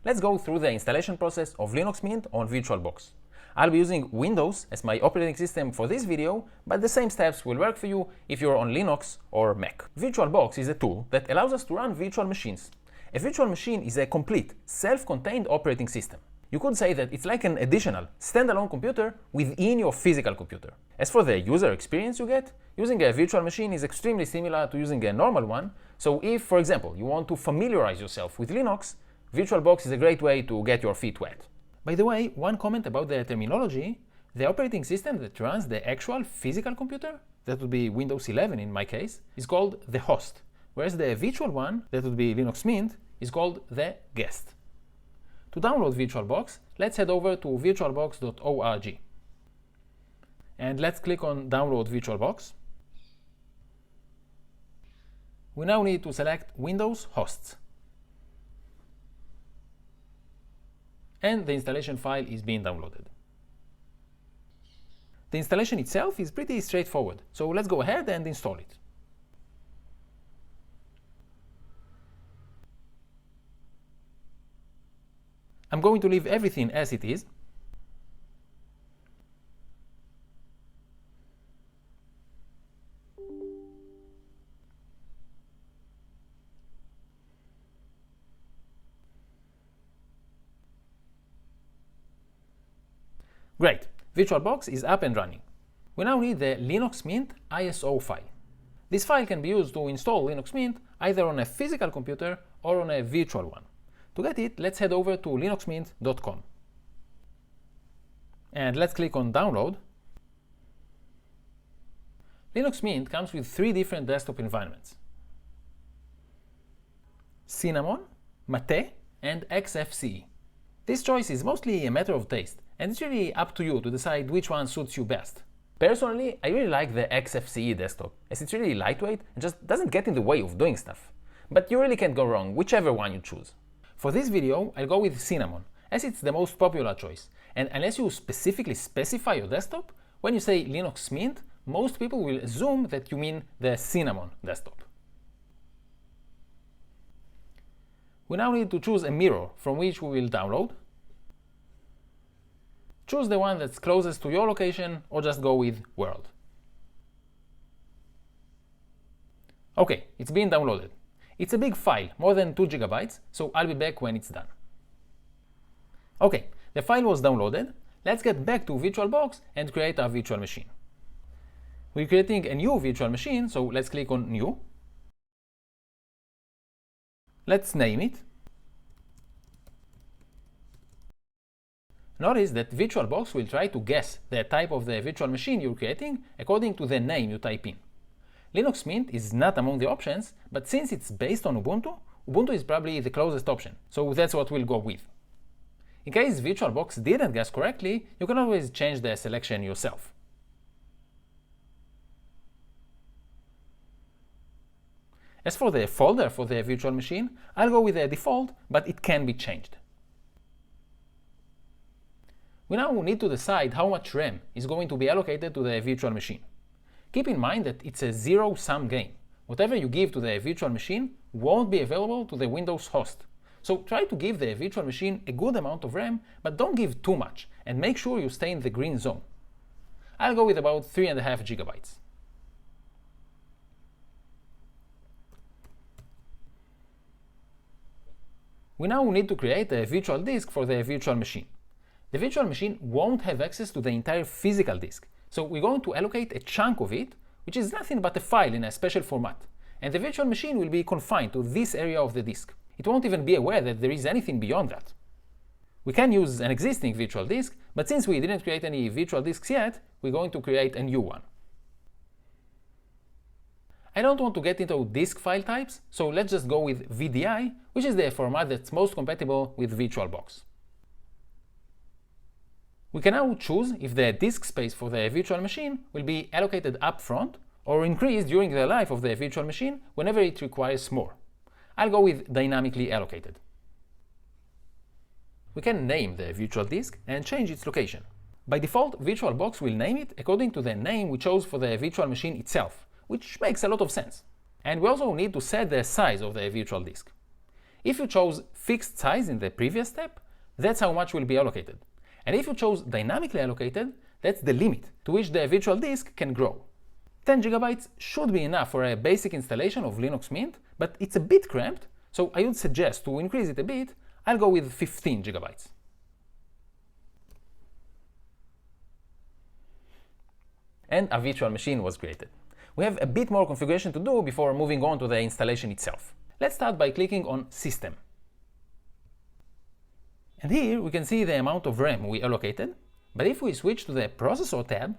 Let's go through the installation process of Linux Mint on VirtualBox. I'll be using Windows as my operating system for this video, but the same steps will work for you if you're on Linux or Mac. VirtualBox is a tool that allows us to run virtual machines. A virtual machine is a complete, self-contained operating system. You could say that it's like an additional, standalone computer within your physical computer. As for the user experience you get, using a virtual machine is extremely similar to using a normal one, so if, for example, you want to familiarize yourself with Linux, VirtualBox is a great way to get your feet wet. By the way, one comment about the terminology: the operating system that runs the actual physical computer, that would be Windows 11 in my case, is called the host, whereas the virtual one, that would be Linux Mint, is called the guest. To download VirtualBox, let's head over to virtualbox.org. And let's click on Download VirtualBox. We now need to select Windows Hosts. And the installation file is being downloaded. The installation itself is pretty straightforward, so let's go ahead and install it. I'm going to leave everything as it is. Great, VirtualBox is up and running. We now need the Linux Mint ISO file. This file can be used to install Linux Mint either on a physical computer or on a virtual one. To get it, let's head over to linuxmint.com. And let's click on Download. Linux Mint comes with 3 different desktop environments: Cinnamon, Mate, and XFCE. This choice is mostly a matter of taste, and it's really up to you to decide which one suits you best. Personally, I really like the XFCE desktop, as it's really lightweight and just doesn't get in the way of doing stuff. But you really can't go wrong whichever one you choose. For this video, I'll go with Cinnamon, as it's the most popular choice, and unless you specifically specify your desktop, when you say Linux Mint, most people will assume that you mean the Cinnamon desktop. We now need to choose a mirror from which we will download. Choose the one that's closest to your location, or just go with World. Okay, it's been downloaded. It's a big file, more than 2 GB, so I'll be back when it's done. Okay, the file was downloaded. Let's get back to VirtualBox and create our virtual machine. We're creating a new virtual machine, so let's click on New. Let's name it. Notice that VirtualBox will try to guess the type of the virtual machine you're creating according to the name you type in. Linux Mint is not among the options, but since it's based on Ubuntu, Ubuntu is probably the closest option, so that's what we'll go with. In case VirtualBox didn't guess correctly, you can always change the selection yourself. As for the folder for the virtual machine, I'll go with the default, but it can be changed. We now need to decide how much RAM is going to be allocated to the virtual machine. Keep in mind that it's a zero-sum game. Whatever you give to the virtual machine won't be available to the Windows host. So try to give the virtual machine a good amount of RAM, but don't give too much, and make sure you stay in the green zone. I'll go with about 3.5 GB. We now need to create a virtual disk for the virtual machine. The virtual machine won't have access to the entire physical disk, so we're going to allocate a chunk of it, which is nothing but a file in a special format, and the virtual machine will be confined to this area of the disk. It won't even be aware that there is anything beyond that. We can use an existing virtual disk, but since we didn't create any virtual disks yet, we're going to create a new one. I don't want to get into disk file types, so let's just go with VDI, which is the format that's most compatible with VirtualBox. We can now choose if the disk space for the virtual machine will be allocated up front or increased during the life of the virtual machine whenever it requires more. I'll go with dynamically allocated. We can name the virtual disk and change its location. By default, VirtualBox will name it according to the name we chose for the virtual machine itself, which makes a lot of sense. And we also need to set the size of the virtual disk. If you chose fixed size in the previous step, that's how much will be allocated. And if you chose dynamically allocated, that's the limit to which the virtual disk can grow. 10 GB should be enough for a basic installation of Linux Mint, but it's a bit cramped, so I would suggest to increase it a bit. I'll go with 15 GB. And a virtual machine was created. We have a bit more configuration to do before moving on to the installation itself. Let's start by clicking on System. And here we can see the amount of RAM we allocated, but if we switch to the Processor tab,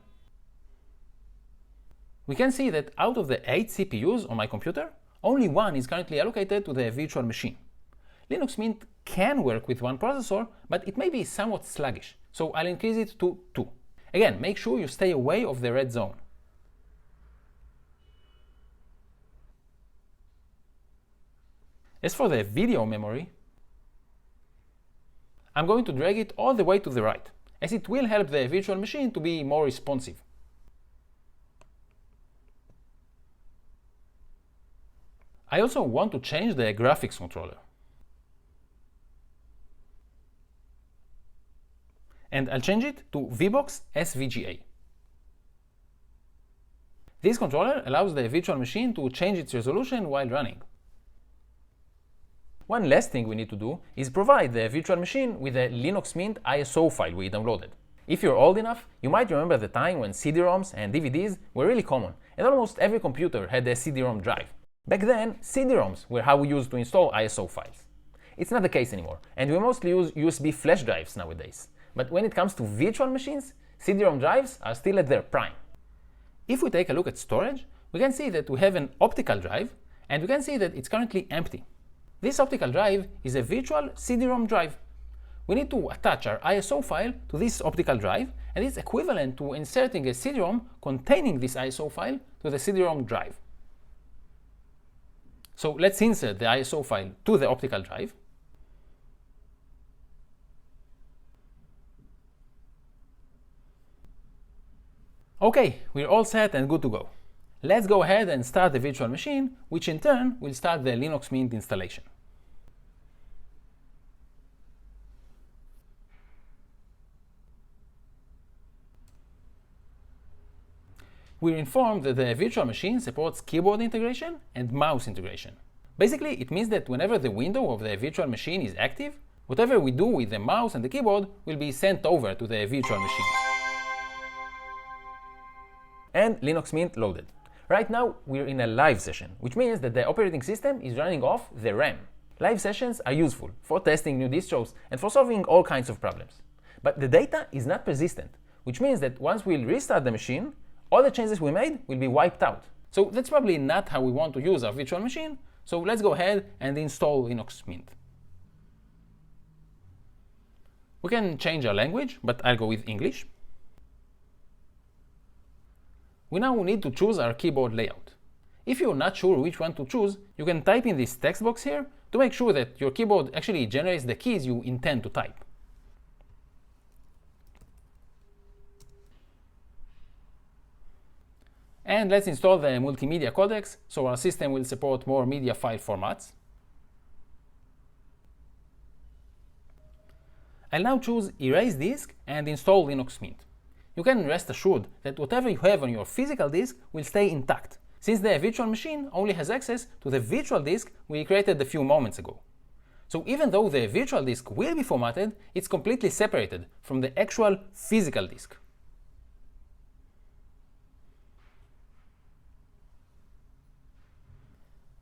we can see that out of the 8 CPUs on my computer, only one is currently allocated to the virtual machine. Linux Mint can work with one processor, but it may be somewhat sluggish, so I'll increase it to 2. Again, make sure you stay away of the red zone. As for the video memory, I'm going to drag it all the way to the right, as it will help the virtual machine to be more responsive. I also want to change the graphics controller. And I'll change it to VBox SVGA. This controller allows the virtual machine to change its resolution while running. One last thing we need to do is provide the virtual machine with a Linux Mint ISO file we downloaded. If you're old enough, you might remember the time when CD-ROMs and DVDs were really common, and almost every computer had a CD-ROM drive. Back then, CD-ROMs were how we used to install ISO files. It's not the case anymore, and we mostly use USB flash drives nowadays. But when it comes to virtual machines, CD-ROM drives are still at their prime. If we take a look at storage, we can see that we have an optical drive, and we can see that it's currently empty. This optical drive is a virtual CD-ROM drive. We need to attach our ISO file to this optical drive, and it's equivalent to inserting a CD-ROM containing this ISO file to the CD-ROM drive. So let's insert the ISO file to the optical drive. Okay, we're all set and good to go. Let's go ahead and start the virtual machine, which in turn will start the Linux Mint installation. We're informed that the virtual machine supports keyboard integration and mouse integration. Basically, it means that whenever the window of the virtual machine is active, whatever we do with the mouse and the keyboard will be sent over to the virtual machine. And Linux Mint loaded. Right now, we're in a live session, which means that the operating system is running off the RAM. Live sessions are useful for testing new distros and for solving all kinds of problems. But the data is not persistent, which means that once we'll restart the machine, all the changes we made will be wiped out. So that's probably not how we want to use our virtual machine, so let's go ahead and install Linux Mint. We can change our language, but I'll go with English. We now need to choose our keyboard layout. If you're not sure which one to choose, you can type in this text box here to make sure that your keyboard actually generates the keys you intend to type. And let's install the multimedia codecs so our system will support more media file formats. I'll now choose Erase Disk and install Linux Mint. You can rest assured that whatever you have on your physical disk will stay intact, since the virtual machine only has access to the virtual disk we created a few moments ago. So even though the virtual disk will be formatted, it's completely separated from the actual physical disk.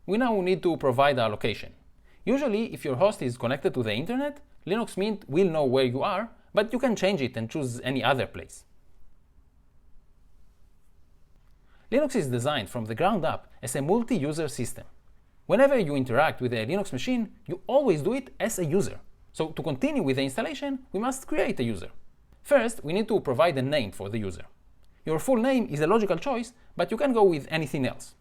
We now need to provide our location. Usually, if your host is connected to the internet, Linux Mint will know where you are, but you can change it and choose any other place. Linux is designed from the ground up as a multi-user system. Whenever you interact with a Linux machine, you always do it as a user. So to continue with the installation, we must create a user. First, we need to provide a name for the user. Your full name is a logical choice, but you can go with anything else.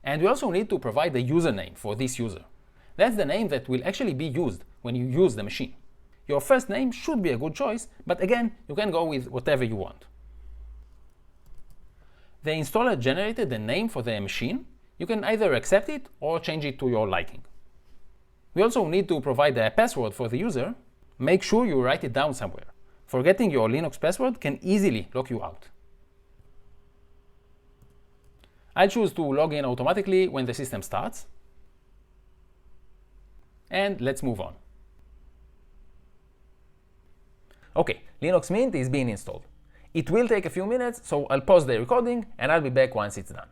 And we also need to provide a username for this user. That's the name that will actually be used when you use the machine. Your first name should be a good choice, but again, you can go with whatever you want. The installer generated the name for the machine, You can either accept it or change it to your liking. We also need to provide a password for the user. Make sure you write it down somewhere. Forgetting your Linux password can easily lock you out. I'll choose to log in automatically when the system starts. And let's move on. Okay, Linux Mint is being installed. It will take a few minutes, so I'll pause the recording and I'll be back once it's done.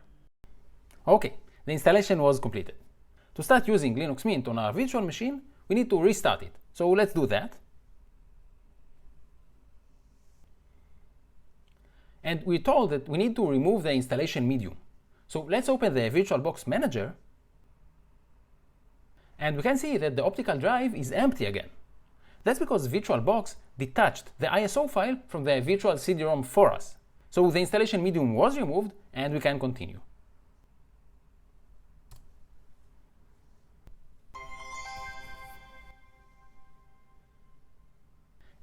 Okay, the installation was completed. To start using Linux Mint on our virtual machine, we need to restart it. So let's do that. And we're told that we need to remove the installation medium. So let's open the VirtualBox manager. And we can see that the optical drive is empty again. That's because VirtualBox detached the ISO file from the virtual CD-ROM for us. So the installation medium was removed and we can continue.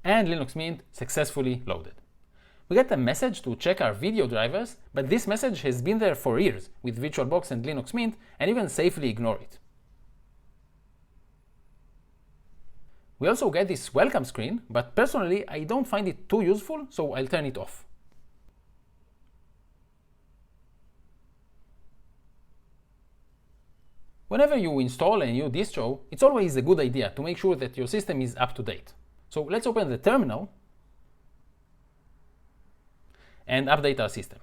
And Linux Mint successfully loaded. We get a message to check our video drivers, but this message has been there for years with VirtualBox and Linux Mint, and you can safely ignore it. We also get this welcome screen, but personally I don't find it too useful, so I'll turn it off. Whenever you install a new distro, it's always a good idea to make sure that your system is up to date. So let's open the terminal and update our system.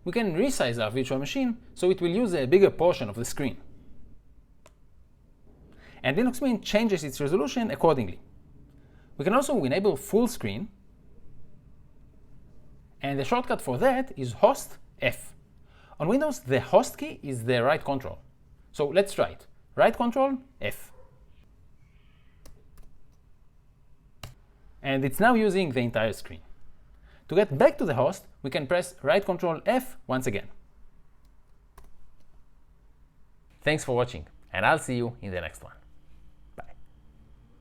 We can resize our virtual machine so it will use a bigger portion of the screen. And Linux Mint changes its resolution accordingly. We can also enable full screen, and the shortcut for that is Host F. On Windows, the host key is the right control. So let's try it. Right control, F. And it's now using the entire screen. To get back to the host, we can press right control F once again. Thanks for watching, and I'll see you in the next one.